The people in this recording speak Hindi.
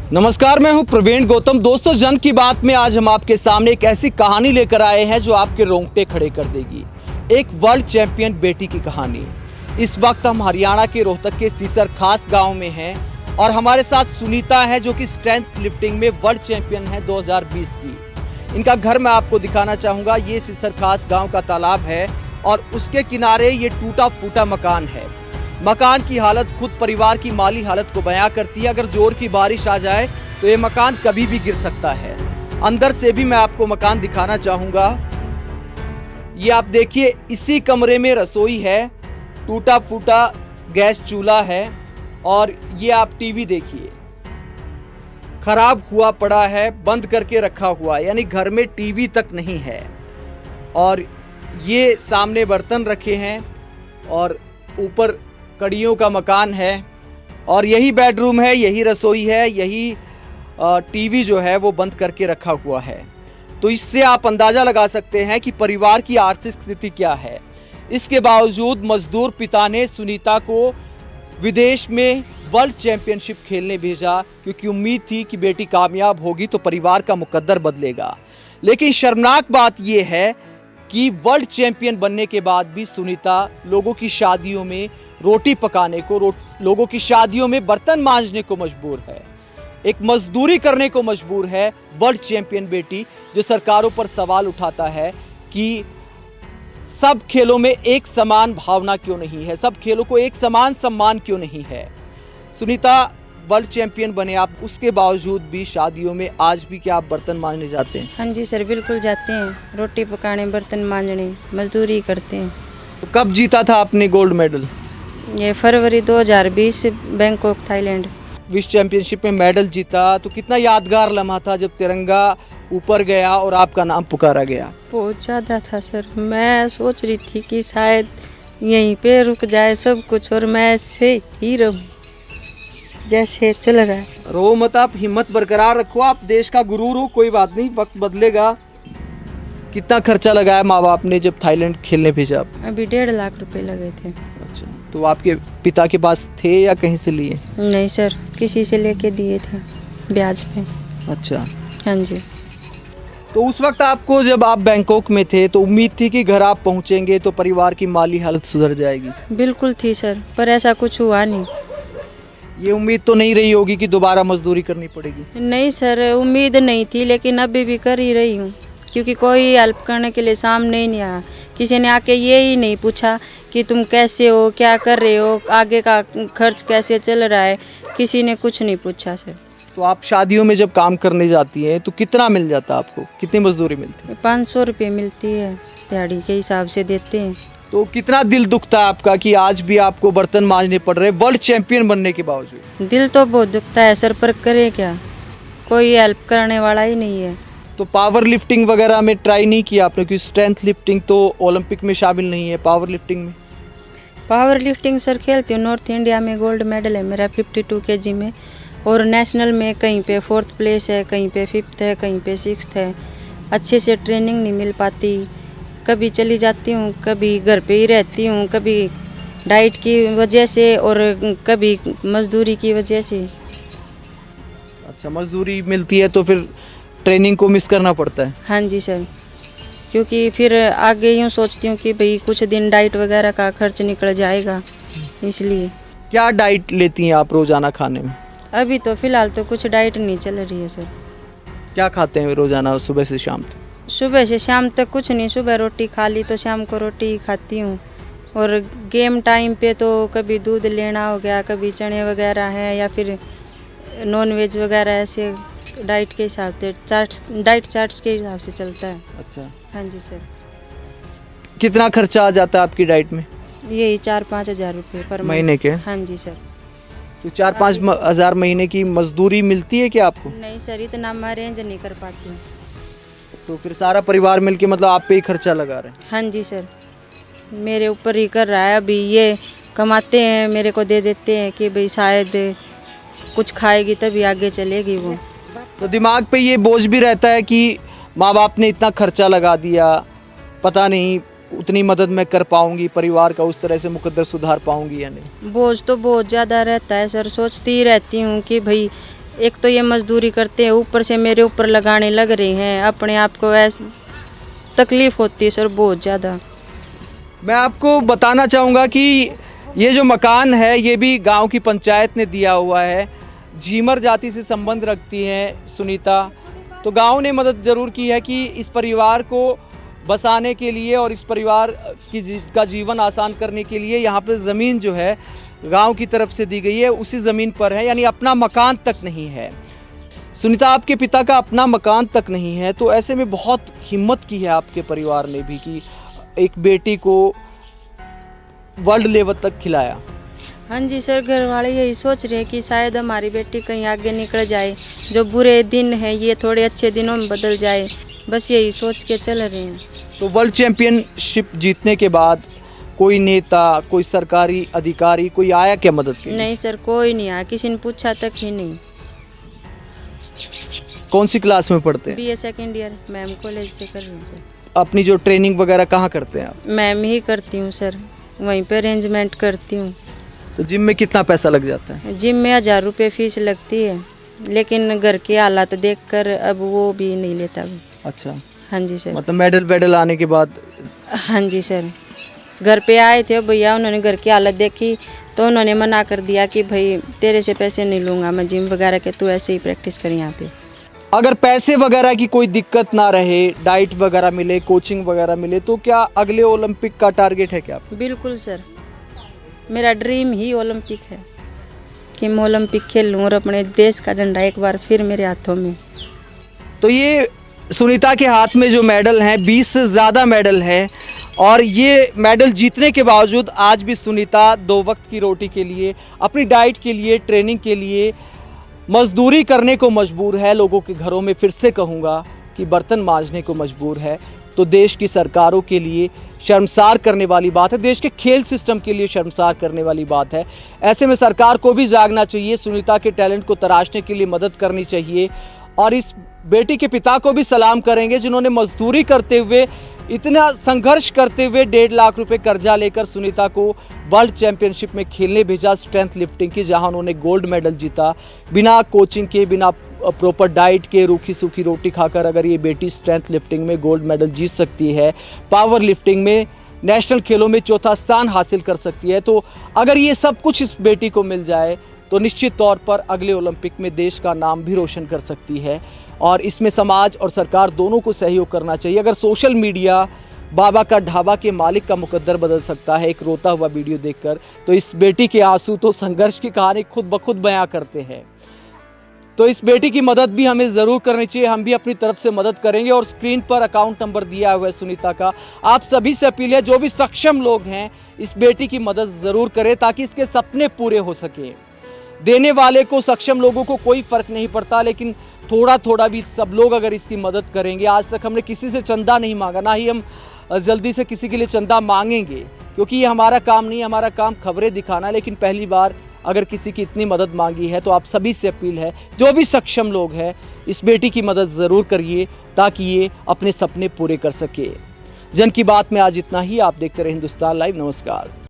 नमस्कार, मैं हूं प्रवीण गौतम। दोस्तों, जन की बात में आज हम आपके सामने एक ऐसी कहानी लेकर आए हैं जो आपके रोंगटे खड़े कर देगी। एक वर्ल्ड चैंपियन बेटी की कहानी। इस वक्त हम हरियाणा के रोहतक के सीसर खास गांव में हैं और हमारे साथ सुनीता है जो कि स्ट्रेंथ लिफ्टिंग में वर्ल्ड चैंपियन है 2020 की। इनका घर मैं आपको दिखाना चाहूँगा। ये सीसर खास गाँव का तालाब है और उसके किनारे ये टूटा फूटा मकान है। मकान की हालत खुद परिवार की माली हालत को बयां करती है। अगर जोर की बारिश आ जाए तो ये मकान कभी भी गिर सकता है। अंदर से भी मैं आपको मकान दिखाना चाहूँगा। ये आप देखिए, इसी कमरे में रसोई है, टूटा फूटा गैस चूल्हा है और ये आप टीवी देखिए, खराब हुआ पड़ा है, बंद करके रखा हुआ, यानी घर में टीवी तक नहीं है। और ये सामने बर्तन रखे हैं और ऊपर कड़ियों का मकान है और यही बेडरूम है, यही रसोई है, यही टीवी जो है वो बंद करके रखा हुआ है। तो इससे आप अंदाज़ा लगा सकते हैं कि परिवार की आर्थिक स्थिति क्या है। इसके बावजूद मजदूर पिता ने सुनीता को विदेश में वर्ल्ड चैंपियनशिप खेलने भेजा, क्योंकि उम्मीद थी कि बेटी कामयाब होगी तो परिवार का मुकद्दर बदलेगा। लेकिन शर्मनाक बात यह है कि वर्ल्ड चैंपियन बनने के बाद भी सुनीता लोगों की शादियों में रोटी पकाने को, लोगों की शादियों में बर्तन मांजने को मजबूर है, एक मजदूरी करने को मजबूर है। वर्ल्ड चैंपियन बेटी जो सरकारों पर सवाल उठाता है कि सब खेलों में एक समान भावना क्यों नहीं है, सब खेलों को एक समान सम्मान क्यों नहीं है। सुनीता वर्ल्ड चैंपियन बने आप, उसके बावजूद भी शादियों में आज भी क्या आप बर्तन मांजने जाते हैं? हाँ जी सर, बिल्कुल जाते हैं। रोटी पकाने, बर्तन मांजने, मजदूरी करते हैं। तो कब जीता था आपने गोल्ड मेडल? ये फरवरी 2020 बैंकॉक थाईलैंड। विश्व चैंपियनशिप में मेडल जीता, तो कितना यादगार लम्हा था जब तिरंगा ऊपर गया और आपका नाम पुकारा गया? बहुत ज़्यादा था सर। मैं सोच रही थी कि शायद यहीं पे रुक जाए सब कुछ और मैं ऐसे ही रहूं जैसे चल रहा है। रो मत, आप हिम्मत बरकरार रखो, आप देश का गुरूर हो, कोई बात नहीं, वक्त बदलेगा। कितना खर्चा लगाया माँ बाप ने जब थाईलैंड खेलने भेजा? अभी 1.5 लाख रुपए लगे थे। अच्छा, तो आपके पिता के पास थे या कहीं से लिए? नहीं सर, किसी से लेके दिए थे ब्याज पे। अच्छा, हाँ जी। तो उस वक्त आपको, जब आप बैंकॉक में थे, तो उम्मीद थी कि घर आप पहुंचेंगे तो परिवार की माली हालत सुधर जाएगी? बिल्कुल थी सर, पर ऐसा कुछ हुआ नहीं। ये उम्मीद तो नहीं रही होगी कि दोबारा मजदूरी करनी पड़ेगी? नहीं सर, उम्मीद नहीं थी, लेकिन अभी भी कर ही रही हूँ, क्योंकि कोई हेल्प करने के लिए सामने ही नहीं आया। किसी ने आके ये ही नहीं पूछा कि तुम कैसे हो, क्या कर रहे हो, आगे का खर्च कैसे चल रहा है, किसी ने कुछ नहीं पूछा सर। तो आप शादियों में जब काम करने जाती हैं तो कितना मिल जाता आपको, कितनी मजदूरी मिलती है? 500 रुपये मिलती है, दिहाड़ी के हिसाब से देते हैं। तो कितना दिल दुखता है आपका कि आज भी आपको बर्तन मांजने पड़ रहे वर्ल्ड चैंपियन बनने के बावजूद? दिल तो बहुत दुखता है सर, पर करे क्या, कोई हेल्प करने वाला ही नहीं है। तो पावर लिफ्टिंग वगैरह में ट्राई नहीं किया आपने? क्योंकि स्ट्रेंथ लिफ्टिंग तो ओलंपिक में शामिल नहीं है, पावर लिफ्टिंग में? पावर लिफ्टिंग सर खेलती हूँ, नॉर्थ इंडिया में गोल्ड मेडल है मेरा 52 kg में, और नेशनल में कहीं पे 4th प्लेस है, कहीं पे 5th है, कहीं पे 6th है। अच्छे से ट्रेनिंग नहीं मिल पाती, कभी चली जाती हूँ, कभी घर पे ही रहती हूँ, कभी डाइट की वजह से और कभी मजदूरी की वजह से। अच्छा, मजदूरी मिलती है तो फिर ट्रेनिंग को मिस करना पड़ता है? हाँ जी सर, क्योंकि फिर आगे यूँ सोचती हूँ कि भाई कुछ दिन डाइट वगैरह का खर्च निकल जाएगा, इसलिए। क्या डाइट लेती हैं आप रोजाना खाने में? अभी तो फ़िलहाल तो कुछ डाइट नहीं चल रही है सर। क्या खाते हैं रोजाना सुबह से शाम तक? सुबह से शाम तक कुछ नहीं, सुबह रोटी खा ली तो शाम को रोटी ही खाती हूँ, और गेम टाइम पे तो कभी दूध लेना हो गया, कभी चने वगैरह हैं, या फिर नॉन वेज वगैरह, ऐसे डाइट के हिसाब से डाइट चार्ट्स के हिसाब से चलता है। अच्छा, हाँ जी सर। कितना खर्चा आ जाता है आपकी डाइट में? यही 4-5 हज़ार रुपये पर महीने के? हाँ जी सर। तो 4-5 हज़ार महीने की मजदूरी मिलती है क्या आपको? नहीं सर, इतना मैं अरेंज नहीं कर पाती हूँ। तो फिर सारा परिवार मिलके मतलब आप पे ही खर्चा लगा रहे हैं? हाँ जी सर, मेरे ऊपर ही कर रहा है। अभी ये कमाते हैं, मेरे को दे देते हैं कि भाई शायद कुछ खाएगी तभी आगे चलेगी वो। तो दिमाग पे ये बोझ भी रहता है कि माँ बाप ने इतना खर्चा लगा दिया, पता नहीं उतनी मदद मैं कर पाऊंगी, परिवार का उस तरह से मुकद्दर सुधार पाऊंगी या नहीं? बोझ तो बहुत ज़्यादा रहता है सर, सोचती ही रहती हूँ कि भाई एक तो ये मजदूरी करते हैं, ऊपर से मेरे ऊपर लगाने लग रहे हैं, अपने आप को ऐसे तकलीफ होती है सर बहुत ज़्यादा। मैं आपको बताना चाहूँगा कि ये जो मकान है ये भी गांव की पंचायत ने दिया हुआ है। झीमर जाति से संबंध रखती हैं सुनीता, तो गांव ने मदद ज़रूर की है कि इस परिवार को बसाने के लिए और इस परिवार का जीवन आसान करने के लिए यहाँ पर ज़मीन जो है गांव की तरफ से दी गई है, उसी ज़मीन पर है, यानी अपना मकान तक नहीं है। सुनीता, आपके पिता का अपना मकान तक नहीं है, तो ऐसे में बहुत हिम्मत की है आपके परिवार ने भी कि एक बेटी को वर्ल्ड लेवल तक खिलाया। हाँ जी सर, घर वाले यही सोच रहे हैं कि शायद हमारी बेटी कहीं आगे निकल जाए, जो बुरे दिन है ये थोड़े अच्छे दिनों में बदल जाए, बस यही सोच के चल रहे हैं। तो वर्ल्ड चैंपियनशिप जीतने के बाद कोई नेता, कोई सरकारी अधिकारी कोई आया क्या मदद के लिए? नहीं सर, कोई नहीं आया, किसी ने पूछा तक ही नहीं। कौन सी क्लास में पढ़ते हैं? BA second year ma'am college से कर रही हूँ सर। अपनी जो ट्रेनिंग वगैरह कहाँ करते हैं आप? मैम ही करती हूँ सर, वहीं पे अरेंजमेंट करती हूँ। तो जिम में कितना पैसा लग जाता है? जिम में 1000 रुपये फीस लगती है, लेकिन घर के हालात देखकर अब वो भी नहीं लेता भी। अच्छा, हाँ जी सर। मतलब मेडल आने के बाद? हाँ जी सर, घर पे आए थे भैया, उन्होंने घर की हालत देखी तो उन्होंने मना कर दिया कि भाई तेरे से पैसे नहीं लूँगा मैं जिम वगैरह के, तू ऐसे ही प्रैक्टिस कर यहाँ पे। अगर पैसे वगैरह की कोई दिक्कत ना रहे, डाइट वगैरह मिले, कोचिंग वगैरह मिले, तो क्या अगले ओलंपिक का टारगेट है क्या? बिल्कुल सर, मेरा ड्रीम ही ओलंपिक है कि मैं ओलंपिक खेल लूँ और अपने देश का झंडा एक बार फिर मेरे हाथों में। तो ये सुनीता के हाथ में जो मेडल हैं 20 से ज़्यादा मेडल हैं, और ये मेडल जीतने के बावजूद आज भी सुनीता 2 वक्त की रोटी के लिए, अपनी डाइट के लिए, ट्रेनिंग के लिए मजदूरी करने को मजबूर है। लोगों के घरों में फिर से कहूँगा कि बर्तन मांजने को मजबूर है। तो देश की सरकारों के लिए शर्मसार करने वाली बात है, देश के खेल सिस्टम के लिए शर्मसार करने वाली बात है। ऐसे में सरकार को भी जागना चाहिए, सुनीता के टैलेंट को तराशने के लिए मदद करनी चाहिए। और इस बेटी के पिता को भी सलाम करेंगे जिन्होंने मजदूरी करते हुए, इतना संघर्ष करते हुए 1.5 लाख रुपए कर्जा लेकर सुनीता को वर्ल्ड चैंपियनशिप में खेलने भेजा, स्ट्रेंथ लिफ्टिंग की, जहां उन्होंने गोल्ड मेडल जीता। बिना कोचिंग के, बिना प्रॉपर डाइट के, रूखी सूखी रोटी खाकर अगर ये बेटी स्ट्रेंथ लिफ्टिंग में गोल्ड मेडल जीत सकती है, पावर लिफ्टिंग में नेशनल खेलों में 4था स्थान हासिल कर सकती है, तो अगर ये सब कुछ इस बेटी को मिल जाए तो निश्चित तौर पर अगले ओलंपिक में देश का नाम भी रोशन कर सकती है। और इसमें समाज और सरकार दोनों को सहयोग करना चाहिए। अगर सोशल मीडिया बाबा का ढाबा के मालिक का मुकद्दर बदल सकता है एक रोता हुआ वीडियो देखकर, तो इस बेटी के आंसू तो संघर्ष की कहानी खुद ब खुद बयां करते हैं। तो इस बेटी की मदद भी हमें ज़रूर करनी चाहिए, हम भी अपनी तरफ से मदद करेंगे। और स्क्रीन पर अकाउंट नंबर दिया हुआ है सुनीता का, आप सभी से अपील है, जो भी सक्षम लोग हैं इस बेटी की मदद ज़रूर करें ताकि इसके सपने पूरे हो सके। देने वाले को, सक्षम लोगों को कोई फ़र्क नहीं पड़ता, लेकिन थोड़ा थोड़ा भी सब लोग अगर इसकी मदद करेंगे। आज तक हमने किसी से चंदा नहीं मांगा, ना ही हम जल्दी से किसी के लिए चंदा मांगेंगे, क्योंकि ये हमारा काम नहीं है। हमारा काम खबरें दिखाना, लेकिन पहली बार अगर किसी की इतनी मदद मांगी है तो आप सभी से अपील है, जो भी सक्षम लोग हैं इस बेटी की मदद ज़रूर करिए ताकि ये अपने सपने पूरे कर सके। जन की बात में आज इतना ही। आप देखते रहे हिंदुस्तान लाइव। नमस्कार।